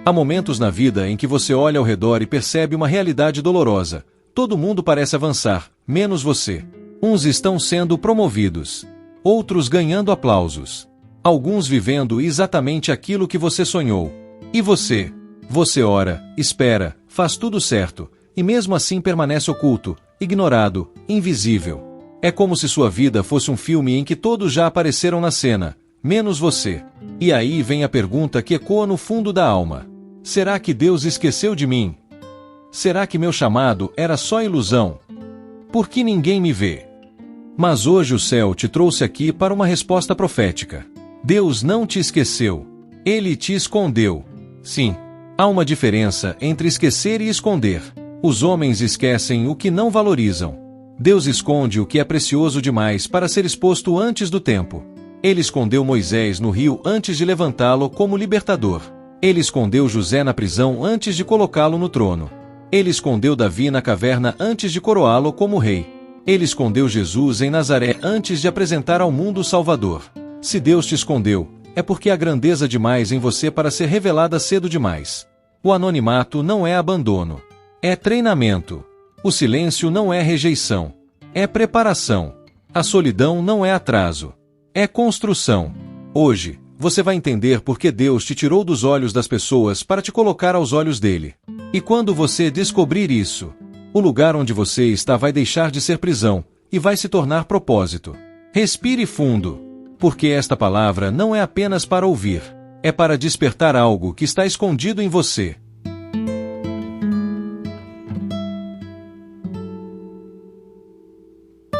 Há momentos na vida em que você olha ao redor e percebe uma realidade dolorosa. Todo mundo parece avançar, menos você. Uns estão sendo promovidos, outros ganhando aplausos. Alguns vivendo exatamente aquilo que você sonhou. E você? Você ora, espera, faz tudo certo, e mesmo assim permanece oculto, ignorado, invisível. É como se sua vida fosse um filme em que todos já apareceram na cena, menos você. E aí vem a pergunta que ecoa no fundo da alma. Será que Deus esqueceu de mim? Será que meu chamado era só ilusão? Por que ninguém me vê? Mas hoje o céu te trouxe aqui para uma resposta profética. Deus não te esqueceu. Ele te escondeu. Sim, há uma diferença entre esquecer e esconder. Os homens esquecem o que não valorizam. Deus esconde o que é precioso demais para ser exposto antes do tempo. Ele escondeu Moisés no rio antes de levantá-lo como libertador. Ele escondeu José na prisão antes de colocá-lo no trono. Ele escondeu Davi na caverna antes de coroá-lo como rei. Ele escondeu Jesus em Nazaré antes de apresentar ao mundo o Salvador. Se Deus te escondeu, é porque há grandeza demais em você para ser revelada cedo demais. O anonimato não é abandono. É treinamento. O silêncio não é rejeição. É preparação. A solidão não é atraso. É construção. Hoje, você vai entender por que Deus te tirou dos olhos das pessoas para te colocar aos olhos dele. E quando você descobrir isso, o lugar onde você está vai deixar de ser prisão e vai se tornar propósito. Respire fundo, porque esta palavra não é apenas para ouvir, é para despertar algo que está escondido em você.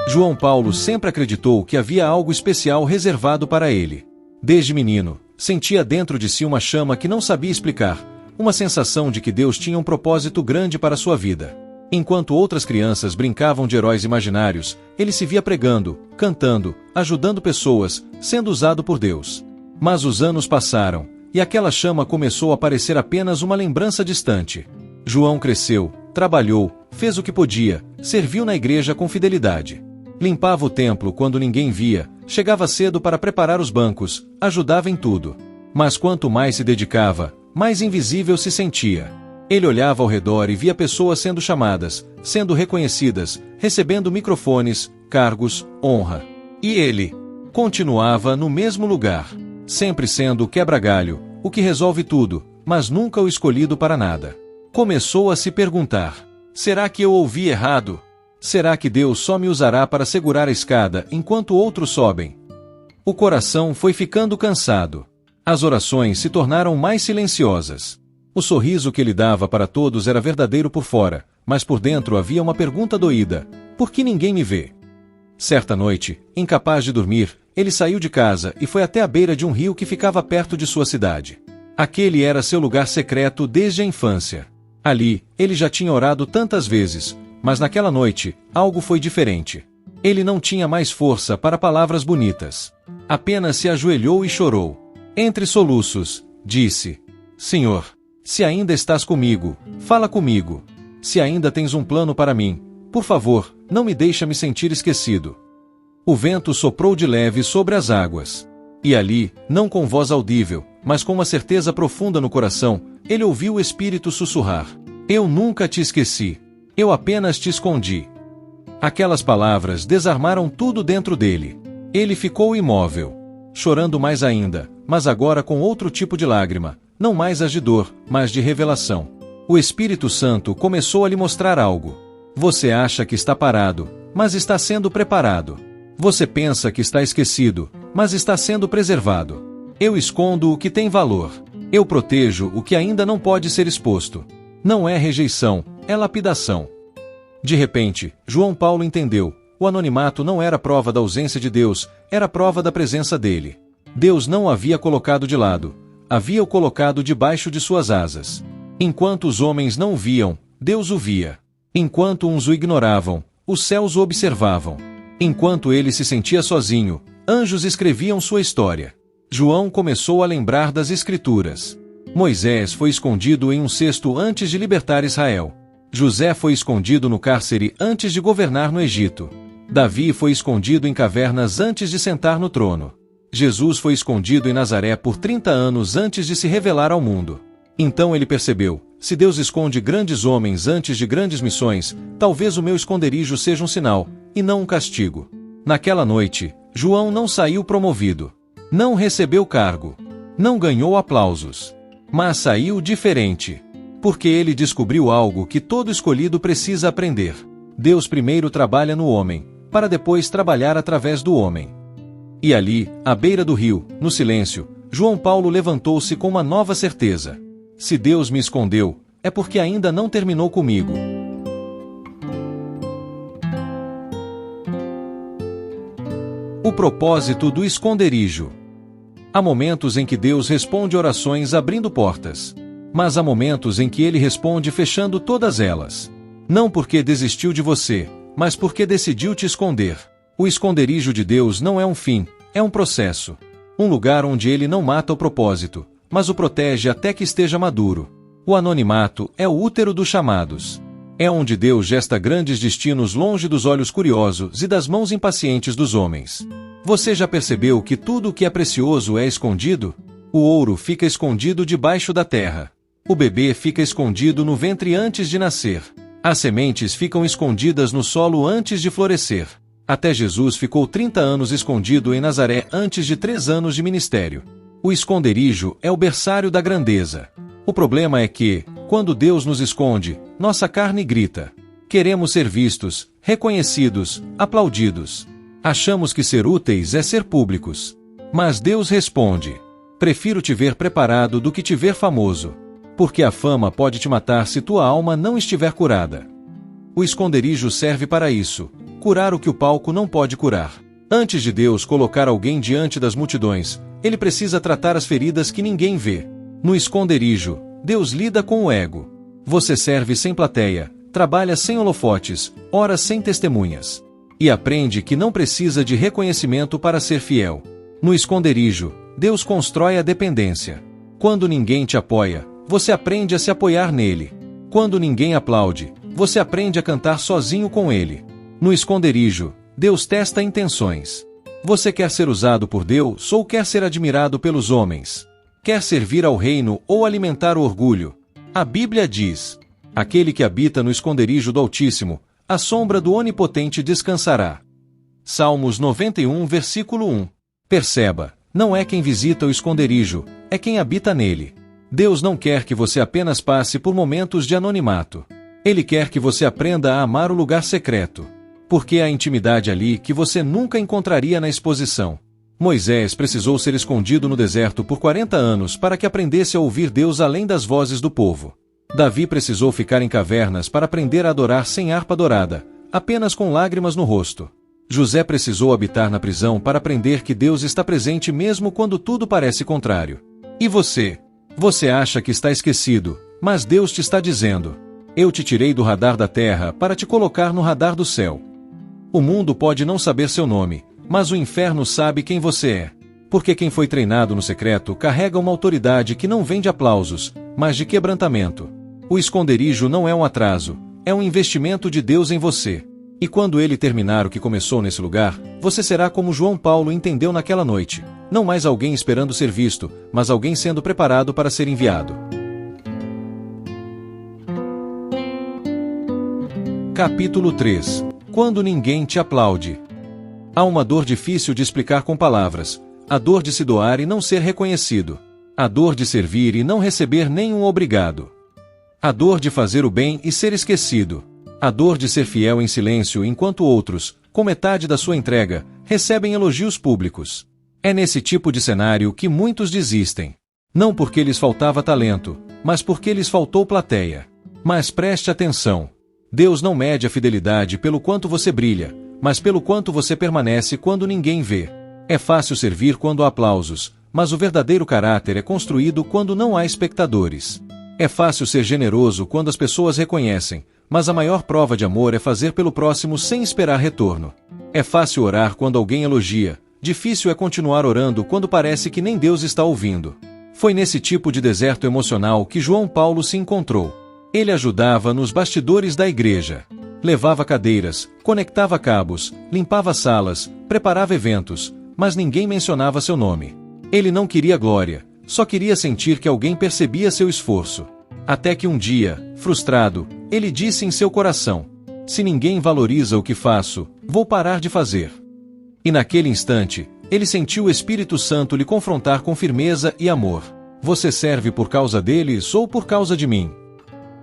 João Paulo sempre acreditou que havia algo especial reservado para ele. Desde menino, sentia dentro de si uma chama que não sabia explicar, uma sensação de que Deus tinha um propósito grande para sua vida. Enquanto outras crianças brincavam de heróis imaginários, ele se via pregando, cantando, ajudando pessoas, sendo usado por Deus. Mas os anos passaram, e aquela chama começou a parecer apenas uma lembrança distante. João cresceu, trabalhou, fez o que podia, serviu na igreja com fidelidade. Limpava o templo quando ninguém via, chegava cedo para preparar os bancos, ajudava em tudo. Mas quanto mais se dedicava, mais invisível se sentia. Ele olhava ao redor e via pessoas sendo chamadas, sendo reconhecidas, recebendo microfones, cargos, honra. E ele continuava no mesmo lugar, sempre sendo o quebra-galho, o que resolve tudo, mas nunca o escolhido para nada. Começou a se perguntar: será que eu ouvi errado? Será que Deus só me usará para segurar a escada enquanto outros sobem? O coração foi ficando cansado. As orações se tornaram mais silenciosas. O sorriso que ele dava para todos era verdadeiro por fora, mas por dentro havia uma pergunta doída: por que ninguém me vê? Certa noite, incapaz de dormir, ele saiu de casa e foi até a beira de um rio que ficava perto de sua cidade. Aquele era seu lugar secreto desde a infância. Ali, ele já tinha orado tantas vezes, mas naquela noite, algo foi diferente. Ele não tinha mais força para palavras bonitas. Apenas se ajoelhou e chorou. Entre soluços, disse: Senhor, se ainda estás comigo, fala comigo. Se ainda tens um plano para mim, por favor, não me deixa me sentir esquecido. O vento soprou de leve sobre as águas. E ali, não com voz audível, mas com uma certeza profunda no coração, ele ouviu o Espírito sussurrar: Eu nunca te esqueci. Eu apenas te escondi. Aquelas palavras desarmaram tudo dentro dele. Ele ficou imóvel, chorando mais ainda, mas agora com outro tipo de lágrima, não mais as de dor, mas de revelação. O Espírito Santo começou a lhe mostrar algo. Você acha que está parado, mas está sendo preparado. Você pensa que está esquecido, mas está sendo preservado. Eu escondo o que tem valor. Eu protejo o que ainda não pode ser exposto. Não é rejeição, é lapidação. De repente, João Paulo entendeu. O anonimato não era prova da ausência de Deus, era prova da presença dele. Deus não o havia colocado de lado, havia o colocado debaixo de suas asas. Enquanto os homens não o viam, Deus o via. Enquanto uns o ignoravam, os céus o observavam. Enquanto ele se sentia sozinho, anjos escreviam sua história. João começou a lembrar das Escrituras. Moisés foi escondido em um cesto antes de libertar Israel. José foi escondido no cárcere antes de governar no Egito. Davi foi escondido em cavernas antes de sentar no trono. Jesus foi escondido em Nazaré por 30 anos antes de se revelar ao mundo. Então ele percebeu: se Deus esconde grandes homens antes de grandes missões, talvez o meu esconderijo seja um sinal, e não um castigo. Naquela noite, João não saiu promovido. Não recebeu cargo. Não ganhou aplausos. Mas saiu diferente. Porque ele descobriu algo que todo escolhido precisa aprender. Deus primeiro trabalha no homem, para depois trabalhar através do homem. E ali, à beira do rio, no silêncio, João Paulo levantou-se com uma nova certeza. Se Deus me escondeu, é porque ainda não terminou comigo. O propósito do esconderijo. Há momentos em que Deus responde orações abrindo portas. Mas há momentos em que Ele responde fechando todas elas. Não porque desistiu de você, mas porque decidiu te esconder. O esconderijo de Deus não é um fim, é um processo. Um lugar onde Ele não mata o propósito, mas o protege até que esteja maduro. O anonimato é o útero dos chamados. É onde Deus gesta grandes destinos longe dos olhos curiosos e das mãos impacientes dos homens. Você já percebeu que tudo o que é precioso é escondido? O ouro fica escondido debaixo da terra. O bebê fica escondido no ventre antes de nascer. As sementes ficam escondidas no solo antes de florescer. Até Jesus ficou 30 anos escondido em Nazaré antes de 3 anos de ministério. O esconderijo é o berçário da grandeza. O problema é que, quando Deus nos esconde, nossa carne grita. Queremos ser vistos, reconhecidos, aplaudidos. Achamos que ser úteis é ser públicos. Mas Deus responde: prefiro te ver preparado do que te ver famoso. Porque a fama pode te matar se tua alma não estiver curada. O esconderijo serve para isso, curar o que o palco não pode curar. Antes de Deus colocar alguém diante das multidões, Ele precisa tratar as feridas que ninguém vê. No esconderijo, Deus lida com o ego. Você serve sem plateia, trabalha sem holofotes, ora sem testemunhas. E aprende que não precisa de reconhecimento para ser fiel. No esconderijo, Deus constrói a dependência. Quando ninguém te apoia, você aprende a se apoiar nele. Quando ninguém aplaude, você aprende a cantar sozinho com ele. No esconderijo, Deus testa intenções. Você quer ser usado por Deus ou quer ser admirado pelos homens? Quer servir ao reino ou alimentar o orgulho? A Bíblia diz: aquele que habita no esconderijo do Altíssimo, à sombra do Onipotente descansará. Salmos 91, versículo 1. Perceba, não é quem visita o esconderijo, é quem habita nele. Deus não quer que você apenas passe por momentos de anonimato. Ele quer que você aprenda a amar o lugar secreto. Porque há intimidade ali que você nunca encontraria na exposição. Moisés precisou ser escondido no deserto por 40 anos para que aprendesse a ouvir Deus além das vozes do povo. Davi precisou ficar em cavernas para aprender a adorar sem harpa dourada, apenas com lágrimas no rosto. José precisou habitar na prisão para aprender que Deus está presente mesmo quando tudo parece contrário. E você? Você acha que está esquecido, mas Deus te está dizendo: eu te tirei do radar da terra para te colocar no radar do céu. O mundo pode não saber seu nome, mas o inferno sabe quem você é. Porque quem foi treinado no secreto carrega uma autoridade que não vem de aplausos, mas de quebrantamento. O esconderijo não é um atraso, é um investimento de Deus em você. E quando Ele terminar o que começou nesse lugar, você será como João Paulo entendeu naquela noite. Não mais alguém esperando ser visto, mas alguém sendo preparado para ser enviado. Capítulo 3. Quando ninguém te aplaude. Há uma dor difícil de explicar com palavras. A dor de se doar e não ser reconhecido. A dor de servir e não receber nenhum obrigado. A dor de fazer o bem e ser esquecido. A dor de ser fiel em silêncio enquanto outros, com metade da sua entrega, recebem elogios públicos. É nesse tipo de cenário que muitos desistem. Não porque lhes faltava talento, mas porque lhes faltou plateia. Mas preste atenção. Deus não mede a fidelidade pelo quanto você brilha, mas pelo quanto você permanece quando ninguém vê. É fácil servir quando há aplausos, mas o verdadeiro caráter é construído quando não há espectadores. É fácil ser generoso quando as pessoas reconhecem, mas a maior prova de amor é fazer pelo próximo sem esperar retorno. É fácil orar quando alguém elogia, difícil é continuar orando quando parece que nem Deus está ouvindo. Foi nesse tipo de deserto emocional que João Paulo se encontrou. Ele ajudava nos bastidores da igreja. Levava cadeiras, conectava cabos, limpava salas, preparava eventos, mas ninguém mencionava seu nome. Ele não queria glória, Só queria sentir que alguém percebia seu esforço. Até que um dia, frustrado, ele disse em seu coração: se ninguém valoriza o que faço, vou parar de fazer. E naquele instante, ele sentiu o Espírito Santo lhe confrontar com firmeza e amor. Você serve por causa deles ou por causa de mim?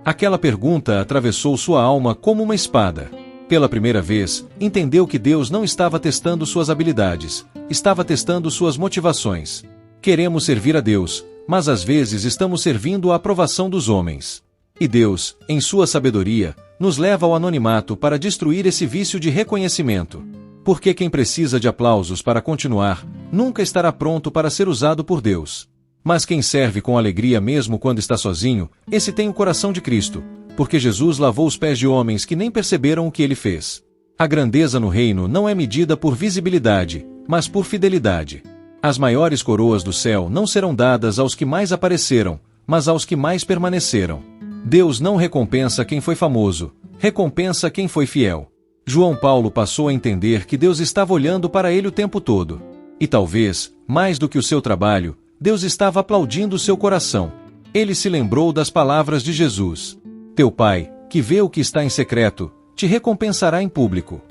Aquela pergunta atravessou sua alma como uma espada. Pela primeira vez, entendeu que Deus não estava testando suas habilidades, estava testando suas motivações. Queremos servir a Deus, mas às vezes estamos servindo a aprovação dos homens. E Deus, em sua sabedoria, nos leva ao anonimato para destruir esse vício de reconhecimento. Porque quem precisa de aplausos para continuar, nunca estará pronto para ser usado por Deus. Mas quem serve com alegria mesmo quando está sozinho, esse tem o coração de Cristo, porque Jesus lavou os pés de homens que nem perceberam o que ele fez. A grandeza no reino não é medida por visibilidade, mas por fidelidade. As maiores coroas do céu não serão dadas aos que mais apareceram, mas aos que mais permaneceram. Deus não recompensa quem foi famoso, recompensa quem foi fiel. João Paulo passou a entender que Deus estava olhando para ele o tempo todo. E talvez, mais do que o seu trabalho, Deus estava aplaudindo seu coração. Ele se lembrou das palavras de Jesus: teu Pai, que vê o que está em secreto, te recompensará em público.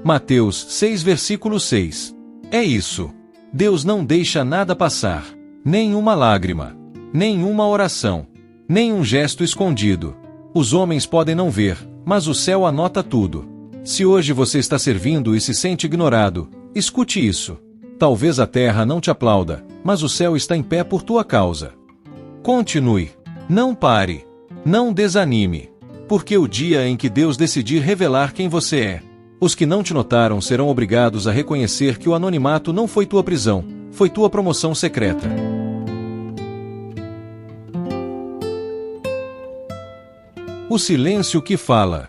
Mateus 6, versículo 6. É isso. Deus não deixa nada passar. Nem uma lágrima. Nem uma oração. Nem um gesto escondido. Os homens podem não ver, mas o céu anota tudo. Se hoje você está servindo e se sente ignorado, escute isso. Talvez a terra não te aplauda, mas o céu está em pé por tua causa. Continue. Não pare. Não desanime. Porque o dia em que Deus decidir revelar quem você é, os que não te notaram serão obrigados a reconhecer que o anonimato não foi tua prisão, foi tua promoção secreta. O silêncio que fala.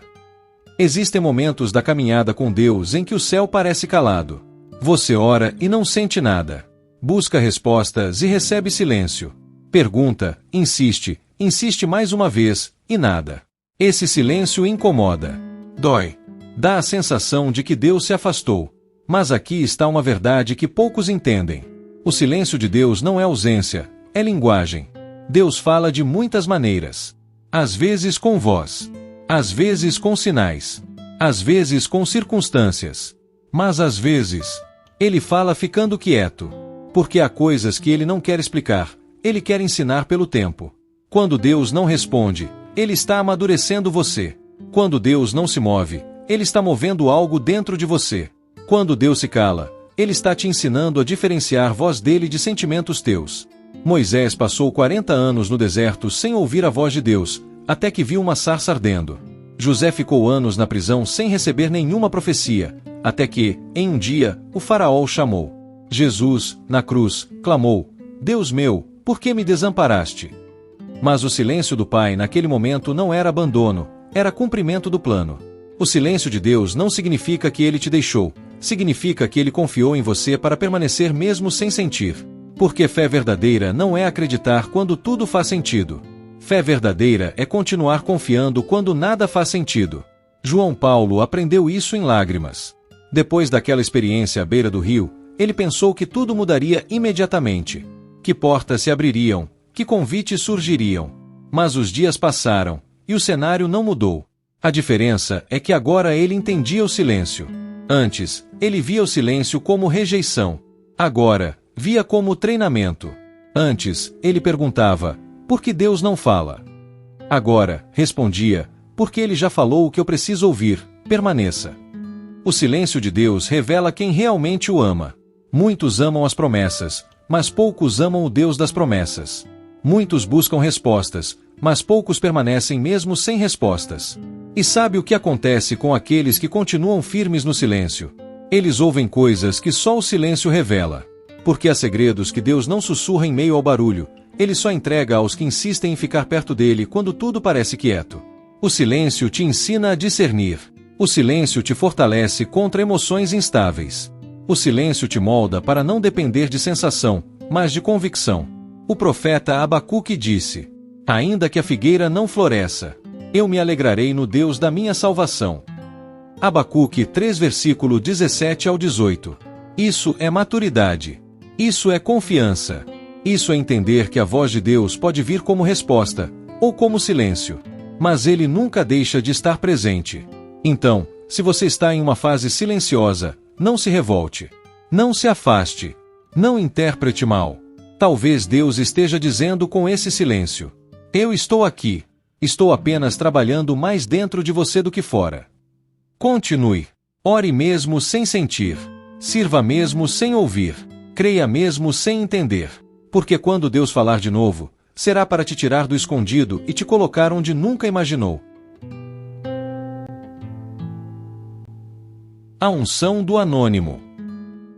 Existem momentos da caminhada com Deus em que o céu parece calado. Você ora e não sente nada. Busca respostas e recebe silêncio. Pergunta, insiste mais uma vez, e nada. Esse silêncio incomoda. Dói. Dá a sensação de que Deus se afastou. Mas aqui está uma verdade que poucos entendem. O silêncio de Deus não é ausência, é linguagem. Deus fala de muitas maneiras. Às vezes com voz. Às vezes com sinais. Às vezes com circunstâncias. Mas às vezes, Ele fala ficando quieto. Porque há coisas que Ele não quer explicar, Ele quer ensinar pelo tempo. Quando Deus não responde, Ele está amadurecendo você. Quando Deus não se move, Ele está movendo algo dentro de você. Quando Deus se cala, Ele está te ensinando a diferenciar voz dele de sentimentos teus. Moisés passou 40 anos no deserto sem ouvir a voz de Deus, até que viu uma sarça ardendo. José ficou anos na prisão sem receber nenhuma profecia, até que, em um dia, o faraó o chamou. Jesus, na cruz, clamou: Deus meu, por que me desamparaste? Mas o silêncio do Pai naquele momento não era abandono, era cumprimento do plano. O silêncio de Deus não significa que Ele te deixou, significa que Ele confiou em você para permanecer mesmo sem sentir. Porque fé verdadeira não é acreditar quando tudo faz sentido. Fé verdadeira é continuar confiando quando nada faz sentido. João Paulo aprendeu isso em lágrimas. Depois daquela experiência à beira do rio, ele pensou que tudo mudaria imediatamente. Que portas se abririam, que convites surgiriam. Mas os dias passaram, e o cenário não mudou. A diferença é que agora ele entendia o silêncio. Antes, ele via o silêncio como rejeição. Agora, via como treinamento. Antes, ele perguntava: por que Deus não fala? Agora, respondia: porque Ele já falou o que eu preciso ouvir, permaneça. O silêncio de Deus revela quem realmente o ama. Muitos amam as promessas, mas poucos amam o Deus das promessas. Muitos buscam respostas, mas poucos permanecem mesmo sem respostas. E sabe o que acontece com aqueles que continuam firmes no silêncio? Eles ouvem coisas que só o silêncio revela. Porque há segredos que Deus não sussurra em meio ao barulho, Ele só entrega aos que insistem em ficar perto dele quando tudo parece quieto. O silêncio te ensina a discernir. O silêncio te fortalece contra emoções instáveis. O silêncio te molda para não depender de sensação, mas de convicção. O profeta Abacuque disse: ainda que a figueira não floresça, eu me alegrarei no Deus da minha salvação. Abacuque 3, versículo 17 ao 18. Isso é maturidade. Isso é confiança. Isso é entender que a voz de Deus pode vir como resposta, ou como silêncio. Mas ele nunca deixa de estar presente. Então, se você está em uma fase silenciosa, não se revolte. Não se afaste. Não interprete mal. Talvez Deus esteja dizendo com esse silêncio: eu estou aqui. Estou apenas trabalhando mais dentro de você do que fora. Continue. Ore mesmo sem sentir. Sirva mesmo sem ouvir. Creia mesmo sem entender. Porque quando Deus falar de novo, será para te tirar do escondido e te colocar onde nunca imaginou. A unção do anônimo.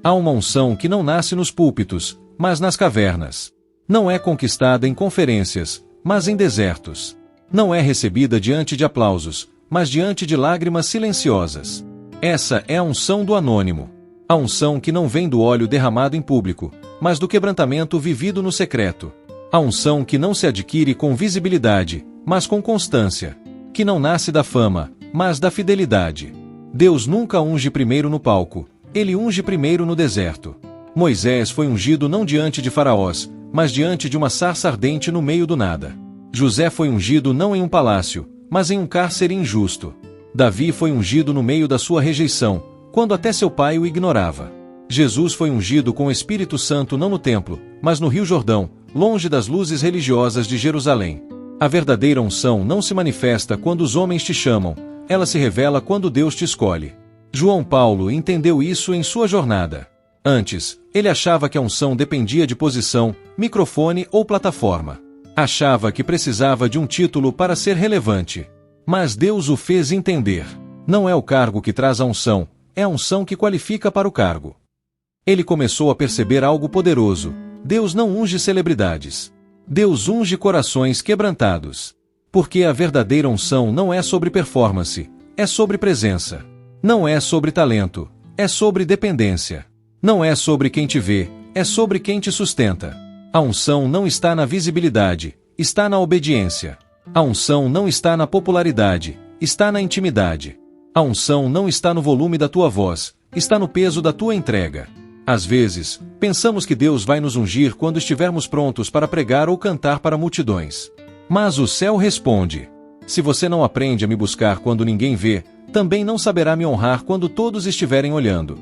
Há uma unção que não nasce nos púlpitos, mas nas cavernas. Não é conquistada em conferências, mas em desertos. Não é recebida diante de aplausos, mas diante de lágrimas silenciosas. Essa é a unção do anônimo. A unção que não vem do óleo derramado em público, mas do quebrantamento vivido no secreto. A unção que não se adquire com visibilidade, mas com constância. Que não nasce da fama, mas da fidelidade. Deus nunca unge primeiro no palco, ele unge primeiro no deserto. Moisés foi ungido não diante de faraós, mas diante de uma sarça ardente no meio do nada. José foi ungido não em um palácio, mas em um cárcere injusto. Davi foi ungido no meio da sua rejeição, quando até seu pai o ignorava. Jesus foi ungido com o Espírito Santo não no templo, mas no Rio Jordão, longe das luzes religiosas de Jerusalém. A verdadeira unção não se manifesta quando os homens te chamam, ela se revela quando Deus te escolhe. João Paulo entendeu isso em sua jornada. Antes, ele achava que a unção dependia de posição, microfone ou plataforma. Achava que precisava de um título para ser relevante. Mas Deus o fez entender. Não é o cargo que traz a unção, é a unção que qualifica para o cargo. Ele começou a perceber algo poderoso. Deus não unge celebridades. Deus unge corações quebrantados. Porque a verdadeira unção não é sobre performance, é sobre presença. Não é sobre talento, é sobre dependência. Não é sobre quem te vê, é sobre quem te sustenta. A unção não está na visibilidade, está na obediência. A unção não está na popularidade, está na intimidade. A unção não está no volume da tua voz, está no peso da tua entrega. Às vezes, pensamos que Deus vai nos ungir quando estivermos prontos para pregar ou cantar para multidões. Mas o céu responde: se você não aprende a me buscar quando ninguém vê, também não saberá me honrar quando todos estiverem olhando.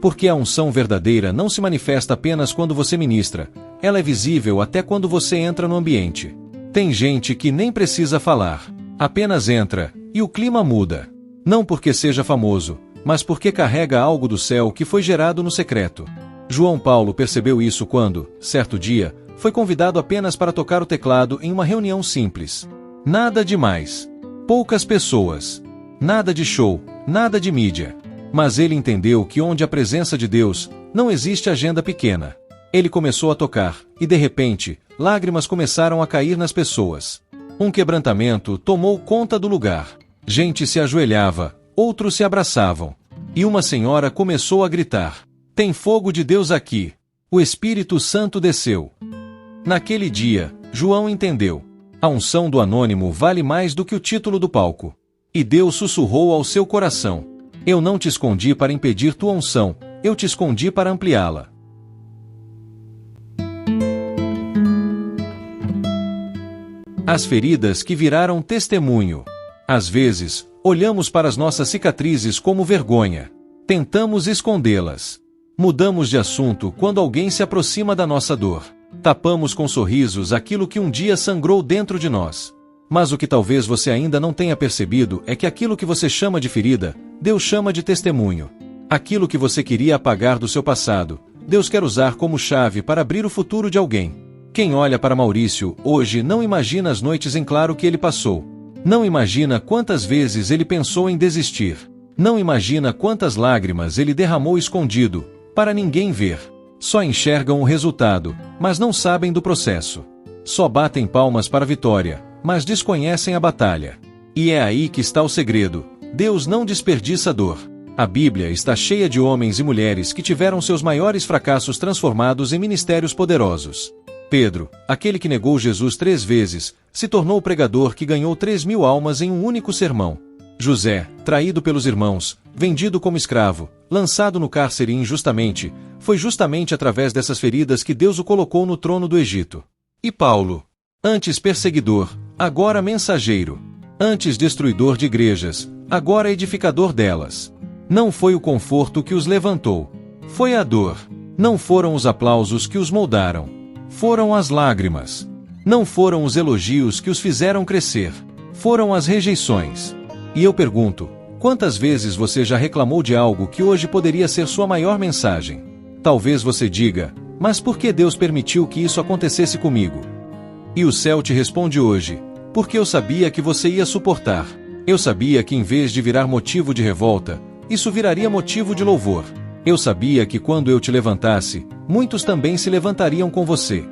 Porque a unção verdadeira não se manifesta apenas quando você ministra, ela é visível até quando você entra no ambiente. Tem gente que nem precisa falar, apenas entra, e o clima muda. Não porque seja famoso, mas porque carrega algo do céu que foi gerado no secreto. João Paulo percebeu isso quando, certo dia, foi convidado apenas para tocar o teclado em uma reunião simples. Nada demais. Poucas pessoas. Nada de show, nada de mídia. Mas ele entendeu que onde a presença de Deus, não existe agenda pequena. Ele começou a tocar, e de repente, lágrimas começaram a cair nas pessoas. Um quebrantamento tomou conta do lugar. Gente se ajoelhava, outros se abraçavam. E uma senhora começou a gritar: tem fogo de Deus aqui. O Espírito Santo desceu. Naquele dia, João entendeu. A unção do anônimo vale mais do que o título do palco. E Deus sussurrou ao seu coração: eu não te escondi para impedir tua unção, eu te escondi para ampliá-la. As feridas que viraram testemunho. Às vezes, olhamos para as nossas cicatrizes como vergonha. Tentamos escondê-las. Mudamos de assunto quando alguém se aproxima da nossa dor. Tapamos com sorrisos aquilo que um dia sangrou dentro de nós. Mas o que talvez você ainda não tenha percebido é que aquilo que você chama de ferida, Deus chama de testemunho. Aquilo que você queria apagar do seu passado, Deus quer usar como chave para abrir o futuro de alguém. Quem olha para Maurício hoje não imagina as noites em claro que ele passou. Não imagina quantas vezes ele pensou em desistir. Não imagina quantas lágrimas ele derramou escondido, para ninguém ver. Só enxergam o resultado, mas não sabem do processo. Só batem palmas para a vitória, mas desconhecem a batalha. E é aí que está o segredo. Deus não desperdiça dor. A Bíblia está cheia de homens e mulheres que tiveram seus maiores fracassos transformados em ministérios poderosos. Pedro, aquele que negou Jesus 3 vezes, se tornou o pregador que ganhou 3.000 almas em um único sermão. José, traído pelos irmãos, vendido como escravo, lançado no cárcere injustamente, foi justamente através dessas feridas que Deus o colocou no trono do Egito. E Paulo, antes perseguidor, agora mensageiro, antes destruidor de igrejas, agora edificador delas. Não foi o conforto que os levantou, foi a dor. Não foram os aplausos que os moldaram, foram as lágrimas. Não foram os elogios que os fizeram crescer, foram as rejeições. E eu pergunto, quantas vezes você já reclamou de algo que hoje poderia ser sua maior mensagem? Talvez você diga, mas por que Deus permitiu que isso acontecesse comigo? E o céu te responde hoje, porque eu sabia que você ia suportar. Eu sabia que em vez de virar motivo de revolta, isso viraria motivo de louvor. Eu sabia que quando eu te levantasse, muitos também se levantariam com você.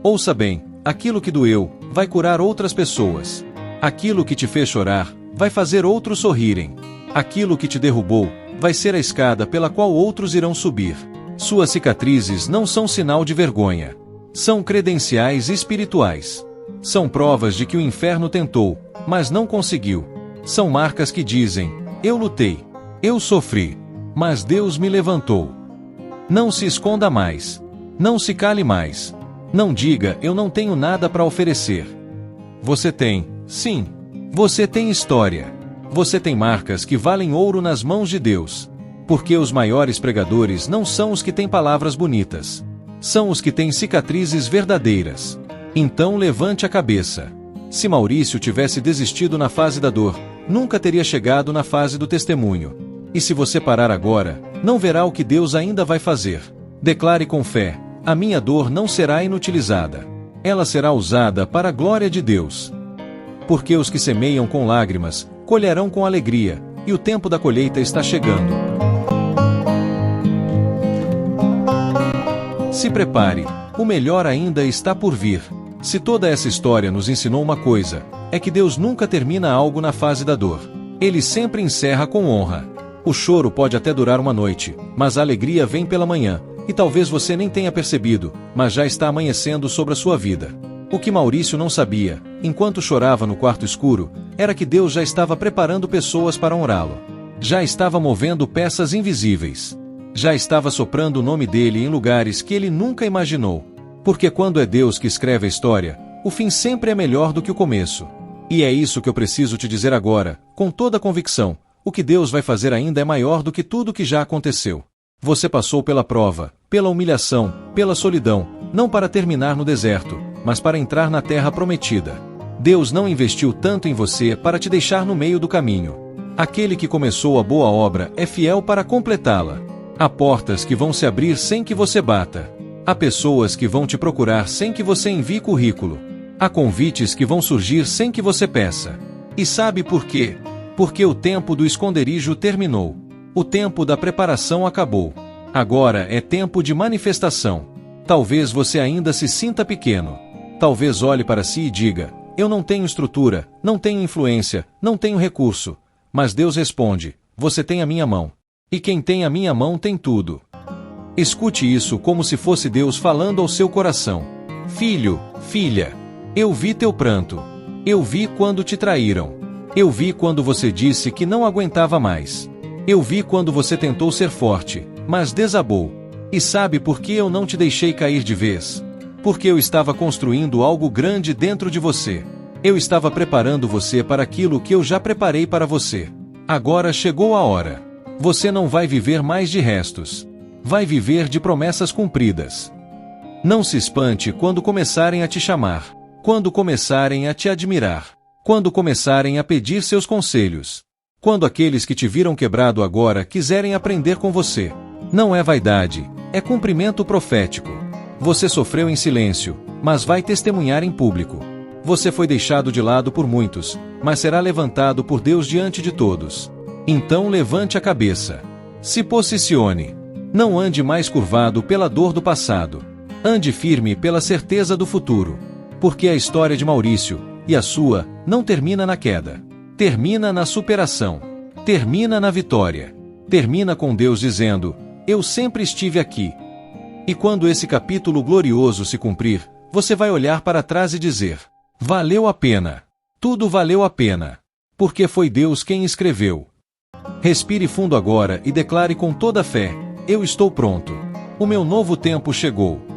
Ouça bem, aquilo que doeu, vai curar outras pessoas. Aquilo que te fez chorar, vai fazer outros sorrirem. Aquilo que te derrubou, vai ser a escada pela qual outros irão subir. Suas cicatrizes não são sinal de vergonha. São credenciais espirituais. São provas de que o inferno tentou, mas não conseguiu. São marcas que dizem, eu lutei, eu sofri, mas Deus me levantou. Não se esconda mais. Não se cale mais. Não diga, eu não tenho nada para oferecer. Você tem, sim. Você tem história. Você tem marcas que valem ouro nas mãos de Deus. Porque os maiores pregadores não são os que têm palavras bonitas. São os que têm cicatrizes verdadeiras. Então levante a cabeça. Se Maurício tivesse desistido na fase da dor, nunca teria chegado na fase do testemunho. E se você parar agora, não verá o que Deus ainda vai fazer. Declare com fé, a minha dor não será inutilizada. Ela será usada para a glória de Deus. Porque os que semeiam com lágrimas, colherão com alegria, e o tempo da colheita está chegando. Se prepare, o melhor ainda está por vir. Se toda essa história nos ensinou uma coisa, é que Deus nunca termina algo na fase da dor. Ele sempre encerra com honra. O choro pode até durar uma noite, mas a alegria vem pela manhã, e talvez você nem tenha percebido, mas já está amanhecendo sobre a sua vida. O que Maurício não sabia, enquanto chorava no quarto escuro, era que Deus já estava preparando pessoas para honrá-lo. Já estava movendo peças invisíveis. Já estava soprando o nome dele em lugares que ele nunca imaginou. Porque quando é Deus que escreve a história, o fim sempre é melhor do que o começo. E é isso que eu preciso te dizer agora, com toda a convicção. O que Deus vai fazer ainda é maior do que tudo que já aconteceu. Você passou pela prova, pela humilhação, pela solidão, não para terminar no deserto, mas para entrar na terra prometida. Deus não investiu tanto em você para te deixar no meio do caminho. Aquele que começou a boa obra é fiel para completá-la. Há portas que vão se abrir sem que você bata. Há pessoas que vão te procurar sem que você envie currículo. Há convites que vão surgir sem que você peça. E sabe por quê? Porque o tempo do esconderijo terminou. O tempo da preparação acabou. Agora é tempo de manifestação. Talvez você ainda se sinta pequeno. Talvez olhe para si e diga, eu não tenho estrutura, não tenho influência, não tenho recurso. Mas Deus responde, você tem a minha mão. E quem tem a minha mão tem tudo. Escute isso como se fosse Deus falando ao seu coração. Filho, filha, eu vi teu pranto. Eu vi quando te traíram. Eu vi quando você disse que não aguentava mais. Eu vi quando você tentou ser forte, mas desabou. E sabe por que eu não te deixei cair de vez? Porque eu estava construindo algo grande dentro de você. Eu estava preparando você para aquilo que eu já preparei para você. Agora chegou a hora. Você não vai viver mais de restos. Vai viver de promessas cumpridas. Não se espante quando começarem a te chamar. Quando começarem a te admirar. Quando começarem a pedir seus conselhos. Quando aqueles que te viram quebrado agora quiserem aprender com você. Não é vaidade, é cumprimento profético. Você sofreu em silêncio, mas vai testemunhar em público. Você foi deixado de lado por muitos, mas será levantado por Deus diante de todos. Então levante a cabeça. Se posicione. Não ande mais curvado pela dor do passado. Ande firme pela certeza do futuro. Porque a história de Maurício, e a sua, não termina na queda. Termina na superação. Termina na vitória. Termina com Deus dizendo, eu sempre estive aqui. E quando esse capítulo glorioso se cumprir, você vai olhar para trás e dizer, valeu a pena. Tudo valeu a pena. porque foi Deus quem escreveu. Respire fundo agora e declare com toda a fé: eu estou pronto. O meu novo tempo chegou.